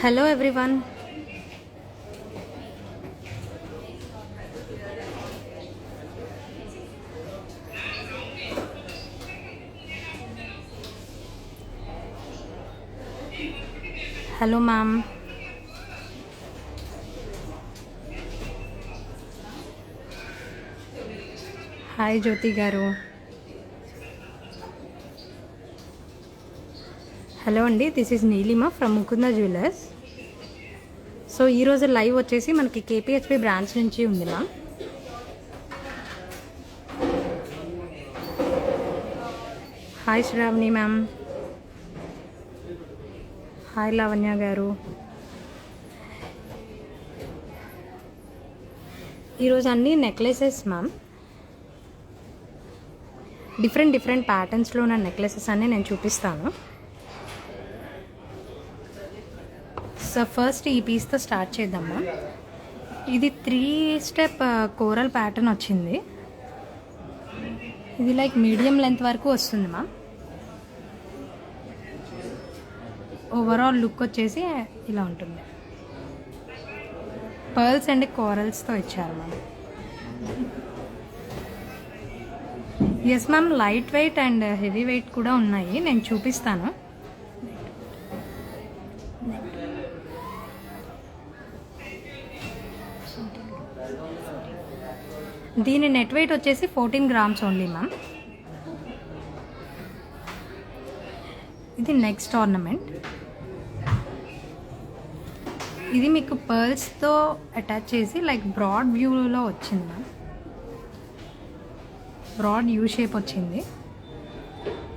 Hello everyone. Hello ma'am. Hi Jyoti garu. Hello andi, this is Neelima from Mukunda Jewellers. So ఈరోజు live వచ్చేసి మనకి KPHB branch నుంచి ఉంది ma'am. Hi Shravani ma'am. Hi Lavanya garu. ఈరోజు అన్ని necklaces ma'am, different ప్యాటర్న్స్లో ఉన్న necklaces అన్నీ నేను చూపిస్తాను. సో ఫస్ట్ ఈ పీస్తో స్టార్ట్ చేద్దాం మ్యామ్. ఇది 3 స్టెప్ కోరల్ ప్యాటర్న్ వచ్చింది. ఇది లైక్ మీడియం లెంత్ వరకు వస్తుంది మ్యామ్. ఓవరాల్ లుక్ వచ్చేసి ఇలా ఉంటుంది. పర్ల్స్ అండ్ కోరల్స్తో ఇచ్చారు ma'am. Yes ma'am, light weight and heavy weight కూడా ఉన్నాయి, నేను చూపిస్తాను. దీని నెట్ వెయిట్ వచ్చేసి 14 గ్రామ్స్ ఓన్లీ మ్యామ్. ఇది నెక్స్ట్ ఆర్నమెంట్. ఇది మీకు పర్ల్స్తో అటాచ్ చేసి లైక్ బ్రాడ్ వ్యూలో వచ్చింది మ్యామ్. బ్రాడ్ యూ షేప్ వచ్చింది.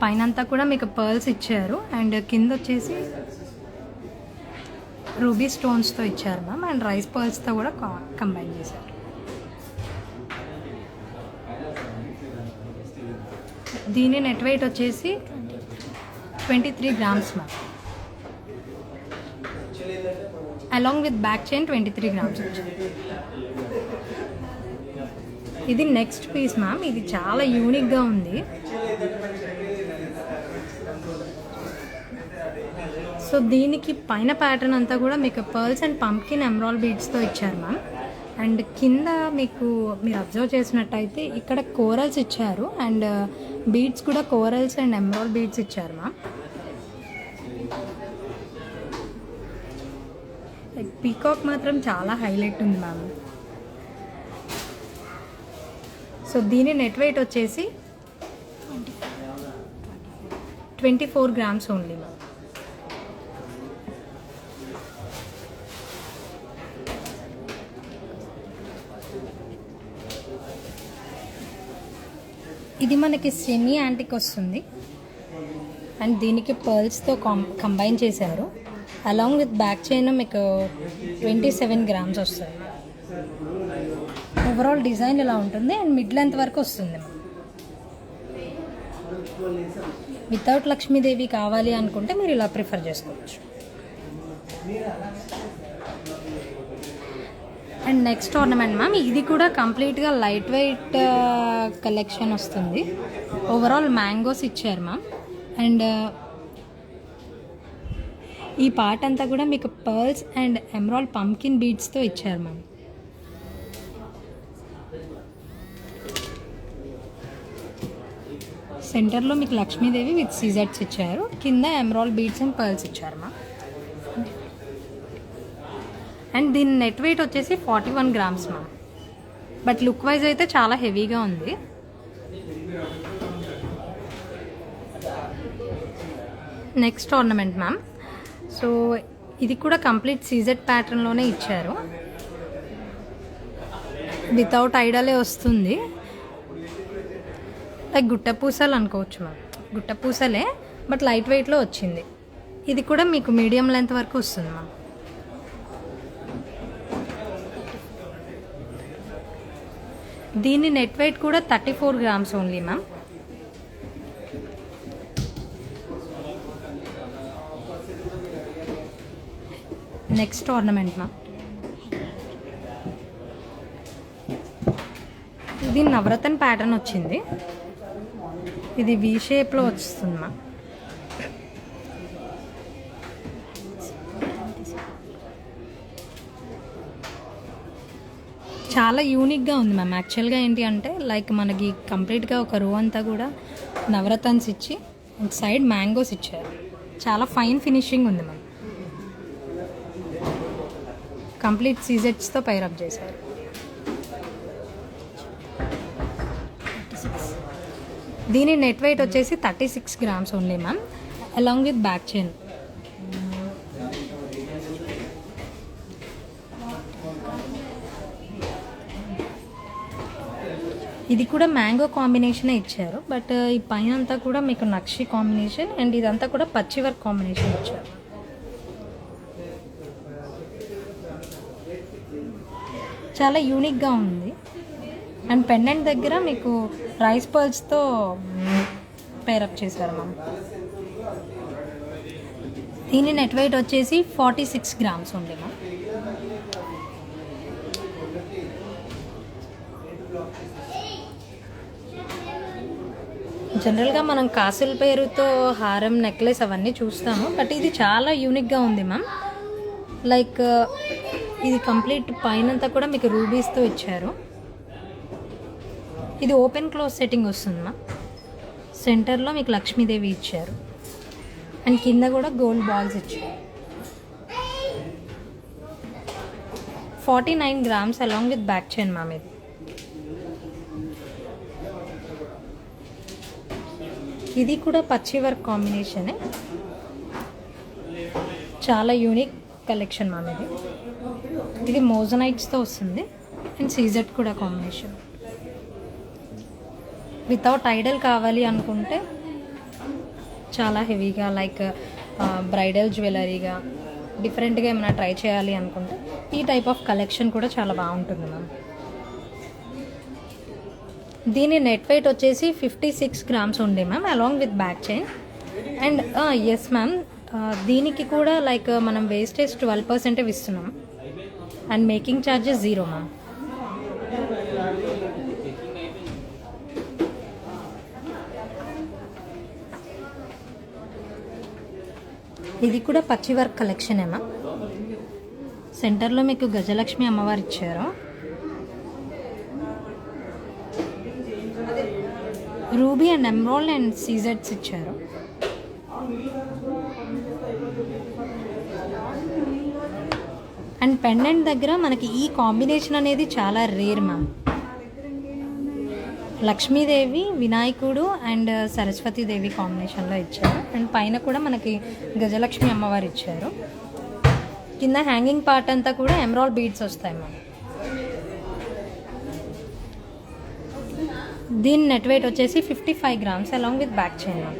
పైన అంతా కూడా మీకు పర్ల్స్ ఇచ్చారు అండ్ కింద వచ్చేసి రూబీ స్టోన్స్తో ఇచ్చారు మ్యామ్. అండ్ రైస్ పర్ల్స్తో కూడా కంబైన్ చేశారు. దీని నెట్ వెయిట్ వచ్చేసి 23 grams ma'am. Along with back chain 23 grams వచ్చింది. ఇది నెక్స్ట్ పీస్ మ్యామ్. ఇది చాలా యూనిక్గా ఉంది. సో దీనికి పైన ప్యాటర్న్ అంతా కూడా మీకు పర్ల్స్ అండ్ పంప్కిన్ ఎమరాల్డ్ బీడ్స్తో ఇచ్చారు మ్యామ్. అండ్ కింద మీకు మీరు అబ్జర్వ్ చేసినట్టయితే ఇక్కడ కోరల్స్ ఇచ్చారు అండ్ బీడ్స్ కూడా కోరల్స్ అండ్ ఎమరాల్డ్ బీడ్స్ ఇచ్చారు మ్యామ్. పీకాక్ మాత్రం చాలా హైలైట్ ఉంది మ్యామ్. సో దీని నెట్ వెయిట్ వచ్చేసి 24 గ్రామ్స్ ఓన్లీ మ్యామ్. ఇది మనకి సెమీ యాంటిక్ వస్తుంది అండ్ దీనికి పర్ల్స్తో కంబైన్ చేశారు. అలాంగ్ విత్ బ్యాక్ చైన్ మీకు 27 గ్రామ్స్ వస్తుంది. ఓవరాల్ డిజైన్ ఇలా ఉంటుంది అండ్ మిడ్ లెంత్ వరకు వస్తుంది. వితౌట్ లక్ష్మీదేవి కావాలి అనుకుంటే మీరు ఇలా ప్రిఫర్ చేసుకోవచ్చు. అండ్ నెక్స్ట్ ఆర్నమెంట్ మ్యామ్, ఇది కూడా కంప్లీట్గా లైట్ వెయిట్ కలెక్షన్ వస్తుంది. ఓవరాల్ మ్యాంగోస్ ఇచ్చారు మ్యామ్. అండ్ ఈ పార్ట్ అంతా కూడా మీకు పర్ల్స్ అండ్ ఎమరాల్డ్ పంప్కిన్ బీడ్స్తో ఇచ్చారు మ్యామ్. సెంటర్లో మీకు లక్ష్మీదేవి విత్ సీజర్స్ ఇచ్చారు. కింద ఎమరాల్డ్ బీడ్స్ అండ్ పర్ల్స్ ఇచ్చారు మ్యామ్. అండ్ దీని నెట్ వెయిట్ వచ్చేసి 41 grams ma'am. But look wise అయితే చాలా హెవీగా ఉంది. Next ornament ma'am. సో ఇది కూడా కంప్లీట్ సీజెడ్ ప్యాటర్న్లోనే ఇచ్చారు. వితౌట్ ఐడలే వస్తుంది. లైక్ గుట్టపూసలు అనుకోవచ్చు మ్యామ్. గుట్టపూసలే బట్ లైట్ వెయిట్లో వచ్చింది. ఇది కూడా మీకు మీడియం లెంత్ వరకు వస్తుంది మ్యామ్. దీని నెట్ వెయిట్ కూడా 34 grams only ma'am. Next ornament ma'am. ఇది నవరత్న ప్యాటర్న్ వచ్చింది. ఇది వి షేప్లో వస్తుంది మ్యామ్. చాలా యూనిక్గా ఉంది మ్యామ్. యాక్చువల్గా ఏంటి అంటే లైక్ మనకి కంప్లీట్గా ఒక రో అంతా కూడా నవరత్న్స్ ఇచ్చి సైడ్ మ్యాంగోస్ ఇచ్చారు. చాలా ఫైన్ ఫినిషింగ్ ఉంది మ్యామ్. కంప్లీట్ సీజెట్స్తో పైరప్ చేశారు. దీని నెట్ వెయిట్ వచ్చేసి 36 grams only ma'am, along with back chain. ఇది కూడా మ్యాంగో కాంబినేషనే ఇచ్చారు, బట్ ఈ పైన అంతా కూడా మీకు నక్షి కాంబినేషన్ అండ్ ఇదంతా కూడా పచ్చి వర్క్ కాంబినేషన్ ఇచ్చారు. చాలా యూనిక్గా ఉంది. అండ్ పెండెంట్ దగ్గర మీకు రైస్ పర్ల్స్తో పేరప్ చేశారు మ్యామ్. దీని నెట్ వెయిట్ వచ్చేసి 46 grams ఉంది మ్యామ్. జనరల్గా మనం కాసుల పేరుతో హారం, నెక్లెస్ అవన్నీ చూస్తాము, బట్ ఇది చాలా యూనిక్గా ఉంది మ్యామ్. లైక్ ఇది కంప్లీట్ పైనంతా కూడా మీకు రూబీస్తో ఇచ్చారు. ఇది ఓపెన్ క్లోజ్ సెట్టింగ్ వస్తుంది మ్యామ్. సెంటర్లో మీకు లక్ష్మీదేవి ఇచ్చారు అండ్ కింద కూడా గోల్డ్ బాల్స్ ఇచ్చారు. 49 grams along with back chain ma'am. ఇది కూడా పచ్చి వర్క్ కాంబినేషనే. చాలా యూనిక్ కలెక్షన్ మ్యామ్. ఇది మోజనైట్స్తో వస్తుంది అండ్ సీజెట్ కూడా కాంబినేషన్. వితౌట్ ఐడల్ కావాలి అనుకుంటే చాలా హెవీగా లైక్ బ్రైడల్ జ్యువెలరీగా డిఫరెంట్గా ఏమైనా ట్రై చేయాలి అనుకుంటే ఈ టైప్ ఆఫ్ కలెక్షన్ కూడా చాలా బాగుంటుంది మ్యామ్. దీని నెట్ వెయిట్ వచ్చేసి 56 grams ఉంది ma'am, along with back chain. And yes ma'am, దీనికి కూడా లైక్ మనం వేస్టేజ్ 12% ఇస్తున్నాం అండ్ మేకింగ్ ఛార్జెస్ 0 మ్యామ్. ఇది కూడా పచ్చి వర్క్ కలెక్షనే మ్యామ్. సెంటర్లో మీకు గజలక్ష్మి అమ్మవారు ఇచ్చారు. రూబీ అండ్ ఎమరాల్డ్ అండ్ సీజెట్స్ ఇచ్చారు. అండ్ పెండెంట్ దగ్గర మనకి ఈ కాంబినేషన్ అనేది చాలా రేర్ మ్యామ్. లక్ష్మీదేవి, వినాయకుడు అండ్ సరస్వతీదేవి కాంబినేషన్లో ఇచ్చారు. అండ్ పైన కూడా మనకి గజలక్ష్మి అమ్మవారు ఇచ్చారు. కింద హ్యాంగింగ్ పార్ట్ అంతా కూడా ఎమరాల్డ్ బీడ్స్ వస్తాయి మ్యామ్. దీని నెట్ వెయిట్ వచ్చేసి 55 grams along with back chain ma'am.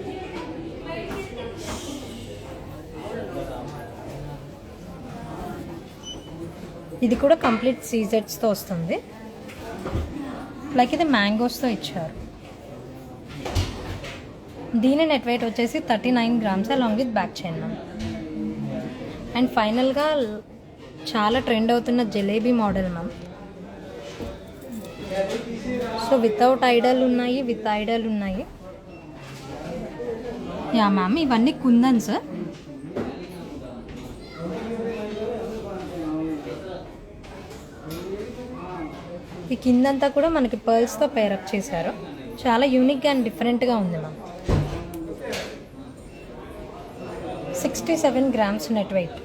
ఇది కూడా కంప్లీట్ సీజెట్స్తో వస్తుంది. లైక్ ఇది మ్యాంగోస్తో ఇచ్చారు. దీని నెట్ వెయిట్ వచ్చేసి 39 grams along with back chain ma'am. And ఫైనల్గా చాలా ట్రెండ్ అవుతున్న jalebi model ma'am. So without Idol ఉన్నాయి, విత్ ఐడల్ ఉన్నాయి. యా మ్యామ్, ఇవన్నీ కుందన్స్. ఈ కిందంతా కూడా మనకి పర్ల్స్తో పేరప్ చేశారు. చాలా యూనిక్గా అండ్ డిఫరెంట్గా ఉంది మ్యామ్. 67 grams net weight.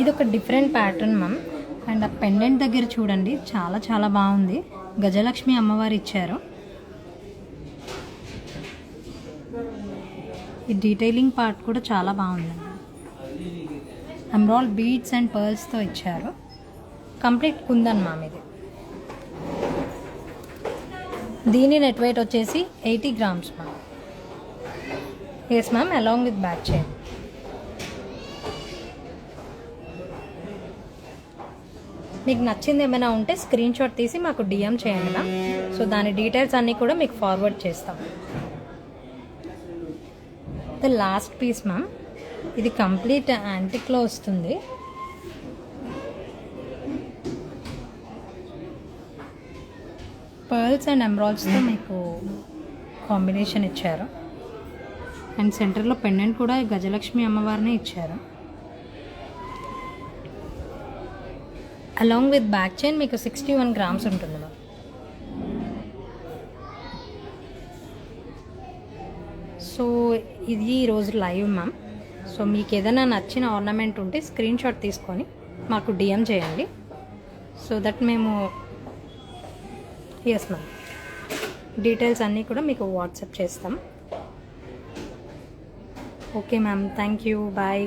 ఇది ఒక డిఫరెంట్ ప్యాటర్న్ మ్యామ్. అండ్ ఆ పెండెంట్ దగ్గర చూడండి, చాలా చాలా బాగుంది. గజలక్ష్మి అమ్మవారు ఇచ్చారు. ఈ డీటెయిలింగ్ పార్ట్ కూడా చాలా బాగుంది. ఎమరాల్డ్ బీడ్స్ అండ్ పర్ల్స్తో ఇచ్చారు. కంప్లీట్ కుందన్ మ్యామ్ ఇది. దీని నెట్ వెయిట్ వచ్చేసి 80 grams ma'am. Yes ma'am, along with back chain. మీకు నచ్చింది ఏమైనా ఉంటే స్క్రీన్ షాట్ తీసి మాకు డిఎం చేయండి మ్యామ్. సో దాని డీటెయిల్స్ అన్నీ కూడా మీకు ఫార్వర్డ్ చేస్తాం. The last piece ma'am. ఇది కంప్లీట్ యాంటిక్లో వస్తుంది. పర్ల్స్ అండ్ ఎమరాల్డ్స్తో మీకు కాంబినేషన్ ఇచ్చారు. అండ్ సెంటర్లో పెండెంట్ కూడా గజలక్ష్మి అమ్మవారినే ఇచ్చారు. అలాంగ్ విత్ బ్యాక్ చైన్ మీకు 61 గ్రామ్స్ ఉంటుంది మ్యామ్. సో ఇది ఈరోజు లైవ్ మ్యామ్. సో మీకు ఏదైనా నచ్చిన ఆర్నమెంట్ ఉంటే స్క్రీన్ షాట్ తీసుకొని మాకు డిఎం చేయండి. సో దట్ మేము ఎస్ మ్యామ్ డీటెయిల్స్ అన్నీ కూడా మీకు వాట్సాప్ చేస్తాం. Okay ma'am, thank you, bye.